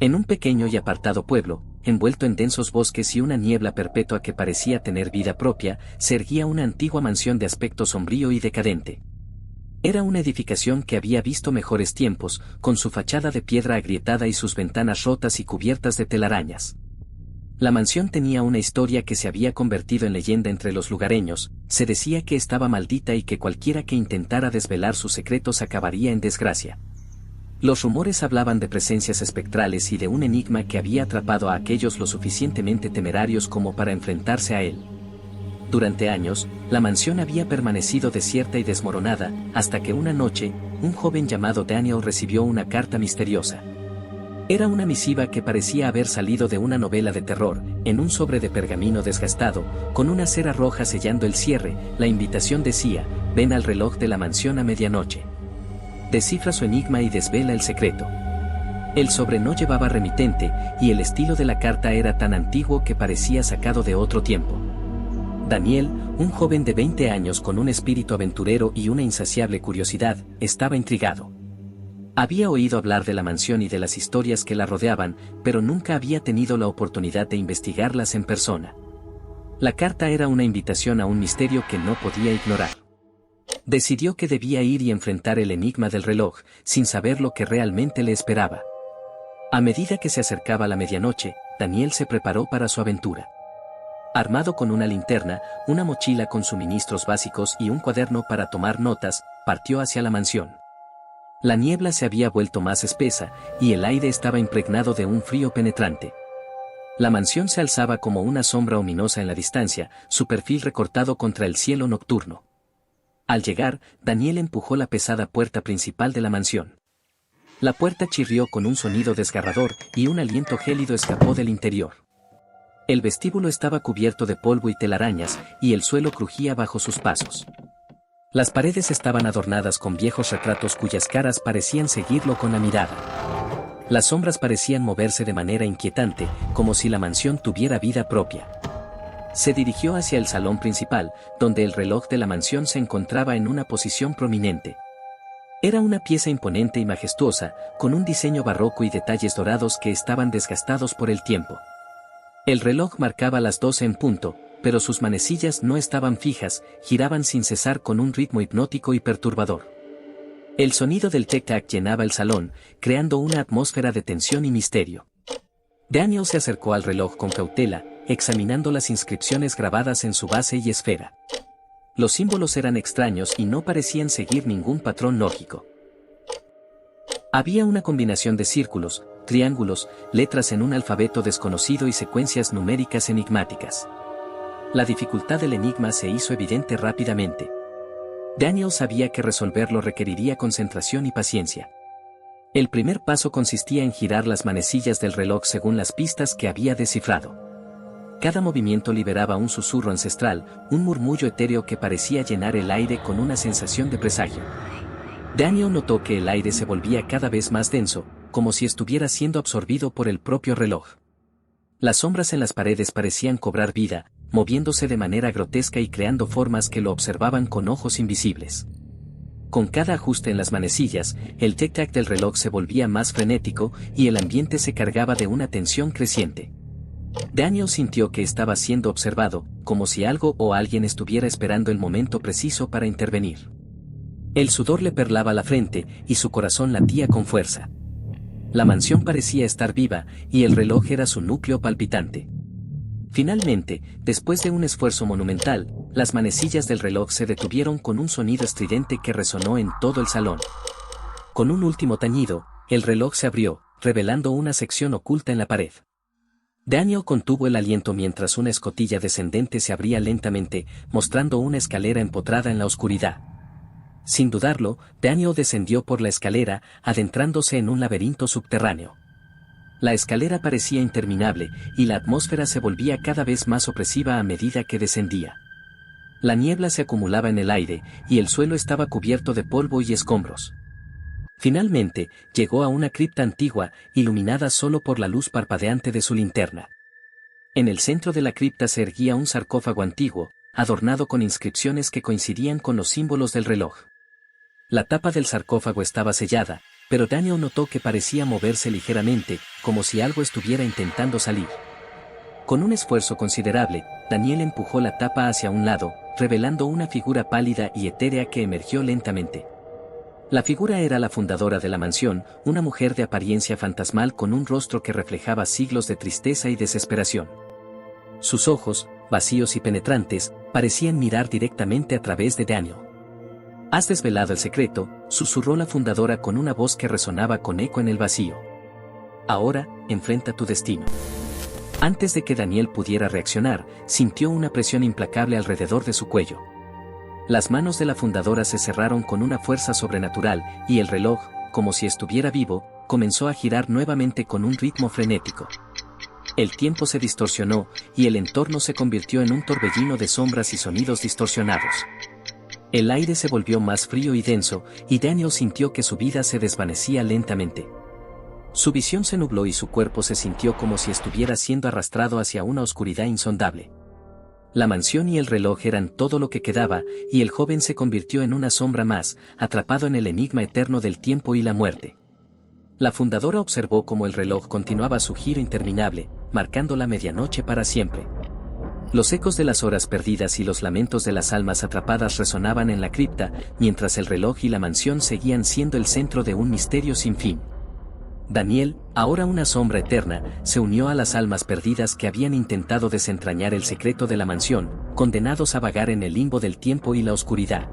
En un pequeño y apartado pueblo, envuelto en densos bosques y una niebla perpetua que parecía tener vida propia, se erguía una antigua mansión de aspecto sombrío y decadente. Era una edificación que había visto mejores tiempos, con su fachada de piedra agrietada y sus ventanas rotas y cubiertas de telarañas. La mansión tenía una historia que se había convertido en leyenda entre los lugareños. Se decía que estaba maldita y que cualquiera que intentara desvelar sus secretos acabaría en desgracia. Los rumores hablaban de presencias espectrales y de un enigma que había atrapado a aquellos lo suficientemente temerarios como para enfrentarse a él. Durante años, la mansión había permanecido desierta y desmoronada, hasta que una noche, un joven llamado Daniel recibió una carta misteriosa. Era una misiva que parecía haber salido de una novela de terror. En un sobre de pergamino desgastado, con una cera roja sellando el cierre, la invitación decía: «Ven al reloj de la mansión a medianoche. Descifra su enigma y desvela el secreto». El sobre no llevaba remitente, y el estilo de la carta era tan antiguo que parecía sacado de otro tiempo. Daniel, un joven de 20 años con un espíritu aventurero y una insaciable curiosidad, estaba intrigado. Había oído hablar de la mansión y de las historias que la rodeaban, pero nunca había tenido la oportunidad de investigarlas en persona. La carta era una invitación a un misterio que no podía ignorar. Decidió que debía ir y enfrentar el enigma del reloj, sin saber lo que realmente le esperaba. A medida que se acercaba la medianoche, Daniel se preparó para su aventura. Armado con una linterna, una mochila con suministros básicos y un cuaderno para tomar notas, partió hacia la mansión. La niebla se había vuelto más espesa, y el aire estaba impregnado de un frío penetrante. La mansión se alzaba como una sombra ominosa en la distancia, su perfil recortado contra el cielo nocturno. Al llegar, Daniel empujó la pesada puerta principal de la mansión. La puerta chirrió con un sonido desgarrador, y un aliento gélido escapó del interior. El vestíbulo estaba cubierto de polvo y telarañas, y el suelo crujía bajo sus pasos. Las paredes estaban adornadas con viejos retratos cuyas caras parecían seguirlo con la mirada. Las sombras parecían moverse de manera inquietante, como si la mansión tuviera vida propia. Se dirigió hacia el salón principal, donde el reloj de la mansión se encontraba en una posición prominente. Era una pieza imponente y majestuosa, con un diseño barroco y detalles dorados que estaban desgastados por el tiempo. El reloj marcaba las 12 en punto, pero sus manecillas no estaban fijas, giraban sin cesar con un ritmo hipnótico y perturbador. El sonido del tic-tac llenaba el salón, creando una atmósfera de tensión y misterio. Daniel se acercó al reloj con cautela, examinando las inscripciones grabadas en su base y esfera. Los símbolos eran extraños y no parecían seguir ningún patrón lógico. Había una combinación de círculos, triángulos, letras en un alfabeto desconocido y secuencias numéricas enigmáticas. La dificultad del enigma se hizo evidente rápidamente. Daniel sabía que resolverlo requeriría concentración y paciencia. El primer paso consistía en girar las manecillas del reloj según las pistas que había descifrado. Cada movimiento liberaba un susurro ancestral, un murmullo etéreo que parecía llenar el aire con una sensación de presagio. Daniel notó que el aire se volvía cada vez más denso, como si estuviera siendo absorbido por el propio reloj. Las sombras en las paredes parecían cobrar vida, moviéndose de manera grotesca y creando formas que lo observaban con ojos invisibles. Con cada ajuste en las manecillas, el tic-tac del reloj se volvía más frenético y el ambiente se cargaba de una tensión creciente. Daniel sintió que estaba siendo observado, como si algo o alguien estuviera esperando el momento preciso para intervenir. El sudor le perlaba la frente y su corazón latía con fuerza. La mansión parecía estar viva y el reloj era su núcleo palpitante. Finalmente, después de un esfuerzo monumental, las manecillas del reloj se detuvieron con un sonido estridente que resonó en todo el salón. Con un último tañido, el reloj se abrió, revelando una sección oculta en la pared. Daniel contuvo el aliento mientras una escotilla descendente se abría lentamente, mostrando una escalera empotrada en la oscuridad. Sin dudarlo, Daniel descendió por la escalera, adentrándose en un laberinto subterráneo. La escalera parecía interminable, y la atmósfera se volvía cada vez más opresiva a medida que descendía. La niebla se acumulaba en el aire, y el suelo estaba cubierto de polvo y escombros. Finalmente, llegó a una cripta antigua, iluminada solo por la luz parpadeante de su linterna. En el centro de la cripta se erguía un sarcófago antiguo, adornado con inscripciones que coincidían con los símbolos del reloj. La tapa del sarcófago estaba sellada, pero Daniel notó que parecía moverse ligeramente, como si algo estuviera intentando salir. Con un esfuerzo considerable, Daniel empujó la tapa hacia un lado, revelando una figura pálida y etérea que emergió lentamente. La figura era la fundadora de la mansión, una mujer de apariencia fantasmal con un rostro que reflejaba siglos de tristeza y desesperación. Sus ojos, vacíos y penetrantes, parecían mirar directamente a través de Daniel. «Has desvelado el secreto», susurró la fundadora con una voz que resonaba con eco en el vacío. «Ahora, enfrenta tu destino». Antes de que Daniel pudiera reaccionar, sintió una presión implacable alrededor de su cuello. Las manos de la fundadora se cerraron con una fuerza sobrenatural, y el reloj, como si estuviera vivo, comenzó a girar nuevamente con un ritmo frenético. El tiempo se distorsionó, y el entorno se convirtió en un torbellino de sombras y sonidos distorsionados. El aire se volvió más frío y denso, y Daniel sintió que su vida se desvanecía lentamente. Su visión se nubló y su cuerpo se sintió como si estuviera siendo arrastrado hacia una oscuridad insondable. La mansión y el reloj eran todo lo que quedaba, y el joven se convirtió en una sombra más, atrapado en el enigma eterno del tiempo y la muerte. La fundadora observó cómo el reloj continuaba su giro interminable, marcando la medianoche para siempre. Los ecos de las horas perdidas y los lamentos de las almas atrapadas resonaban en la cripta, mientras el reloj y la mansión seguían siendo el centro de un misterio sin fin. Daniel, ahora una sombra eterna, se unió a las almas perdidas que habían intentado desentrañar el secreto de la mansión, condenados a vagar en el limbo del tiempo y la oscuridad.